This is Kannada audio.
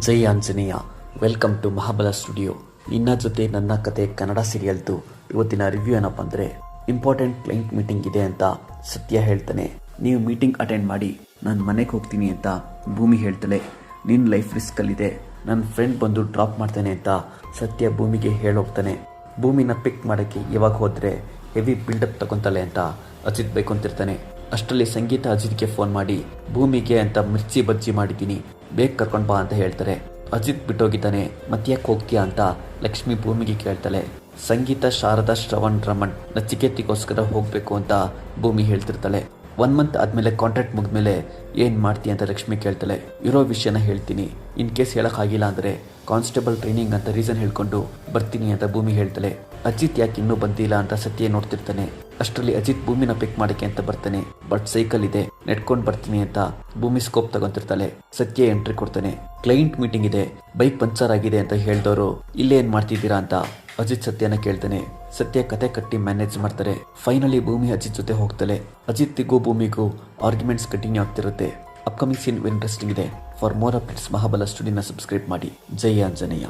Jai Anjaneya. Welcome to Mahabala studio. ನಿನ್ನ ಜೊತೆ ನನ್ನ ಕತೆ ಕನ್ನಡ ಸೀರಿಯಲ್ದು ಇವತ್ತಿನ ರಿವ್ಯೂ ಏನಪ್ಪ ಅಂದರೆ, ಇಂಪಾರ್ಟೆಂಟ್ ಕ್ಲೈಂಟ್ ಮೀಟಿಂಗ್ ಇದೆ ಅಂತ ಸತ್ಯ ಹೇಳ್ತಾನೆ. ನೀವು ಮೀಟಿಂಗ್ ಅಟೆಂಡ್ ಮಾಡಿ, ನಾನು ಮನೆಗೆ ಹೋಗ್ತೀನಿ ಅಂತ ಭೂಮಿ ಹೇಳ್ತಾಳೆ. ನಿನ್ನ ಲೈಫ್ ರಿಸ್ಕಲ್ಲಿದೆ, ನನ್ನ ಫ್ರೆಂಡ್ ಬಂದು ಡ್ರಾಪ್ ಮಾಡ್ತಾನೆ ಅಂತ ಸತ್ಯ ಭೂಮಿಗೆ ಹೇಳೋಗ್ತಾನೆ. ಭೂಮಿನ ಪಿಕ್ ಮಾಡೋಕ್ಕೆ ಇವಾಗ ಹೋದರೆ ಹೆವಿ ಬಿಲ್ಡಪ್ ತಗೊತಾಳೆ ಅಂತ ಅಜಿತ್ ಬೈಕೊಂತಿರ್ತಾನೆ. ಅಷ್ಟರಲ್ಲಿ ಸಂಗೀತ ಅಜಿತ್ಗೆ ಫೋನ್ ಮಾಡಿ, ಭೂಮಿಗೆ ಅಂತ ಮಿರ್ಚಿ ಬಜ್ಜಿ ಮಾಡಿದ್ದೀನಿ, ಬೇಗ ಕರ್ಕೊಂಡು ಬಾ ಅಂತ ಹೇಳ್ತಾರೆ. ಅಜಿತ್ ಬಿಟ್ಟೋಗಿದ್ದಾನೆ, ಮತ್ತ್ಯಾಕೆ ಹೋಗ್ತೀಯಾ ಅಂತ ಲಕ್ಷ್ಮಿ ಭೂಮಿಗೆ ಕೇಳ್ತಾಳೆ. ಸಂಗೀತ, ಶಾರದಾ, ಶ್ರವಣ್, ರಮಣ್ ನಚಿಕೇತಿಗೋಸ್ಕರ ಹೋಗಬೇಕು ಅಂತ ಭೂಮಿ ಹೇಳ್ತಿರ್ತಾಳೆ. 1 ಮಂತ್ ಆದಮೇಲೆ ಕಾಂಟ್ರಾಕ್ಟ್ ಮುಗಿದ್ಮೇಲೆ ಏನು ಮಾಡ್ತೀಯ ಅಂತ ಲಕ್ಷ್ಮಿ ಕೇಳ್ತಾಳೆ. ಇರೋ ವಿಷಯನ ಹೇಳ್ತೀನಿ, ಇನ್ ಕೇಸ್ ಹೇಳೋಕ್ಕಾಗಿಲ್ಲ ಅಂದರೆ ಕಾನ್ಸ್ಟೇಬಲ್ ಟ್ರೈನಿಂಗ್ ಅಂತ ರೀಸನ್ ಹೇಳ್ಕೊಂಡು ಬರ್ತೀನಿ ಅಂತ ಭೂಮಿ ಹೇಳ್ತಾಳೆ. ಅಜಿತ್ ಯಾಕೆ ಇನ್ನೂ ಬಂದಿಲ್ಲ ಅಂತ ಸತ್ಯ ನೋಡ್ತಿರ್ತಾನೆ. ಅಷ್ಟರಲ್ಲಿ ಅಜಿತ್ ಭೂಮಿನ ಪಿಕ್ ಮಾಡೋಕ್ಕೆ ಅಂತ ಬರ್ತಾನೆ. ಬಟ್ ಸೈಕಲ್ ಇದೆ, ನೆಡ್ಕೊಂಡು ಬರ್ತೀನಿ ಅಂತ ಭೂಮಿ ಸ್ಕೋಪ್ ತಗೊಂತಿರ್ತಾಳೆ. ಸತ್ಯ ಎಂಟ್ರಿ ಕೊಡ್ತಾನೆ. ಕ್ಲೈಂಟ್ ಮೀಟಿಂಗ್ ಇದೆ, ಬೈಕ್ ಪಂಚರ್ ಆಗಿದೆ ಅಂತ ಹೇಳ್ದವರು ಇಲ್ಲೇ ಏನು ಮಾಡ್ತಿದ್ದೀರಾ ಅಂತ ಅಜಿತ್ ಸತ್ಯನ ಕೇಳ್ತಾನೆ. ಸತ್ಯ ಕತೆ ಕಟ್ಟಿ ಮ್ಯಾನೇಜ್ ಮಾಡ್ತಾರೆ. ಫೈನಲಿ ಭೂಮಿ ಅಜಿತ್ ಜೊತೆ ಹೋಗ್ತಾಳೆ. ಅಜಿತ್ಗೂ ಭೂಮಿಗೂ ಆರ್ಗ್ಯುಮೆಂಟ್ಸ್ ಕಂಟಿನ್ಯೂ ಆಗ್ತಿರುತ್ತೆ. ಅಪ್ಕಮಿಂಗ್ ಸೀನ್ ಇಂಟ್ರೆಸ್ಟಿಂಗ್ ಇದೆ. ಫಾರ್ ಮೋರ್ ಅಪ್ಡೇಟ್ಸ್ ಮಹಾಬಲ ಸ್ಟುಡಿಯೋನ ಸಬ್ಸ್ಕ್ರೈಬ್ ಮಾಡಿ. ಜೈ ಆಂಜನೇಯ.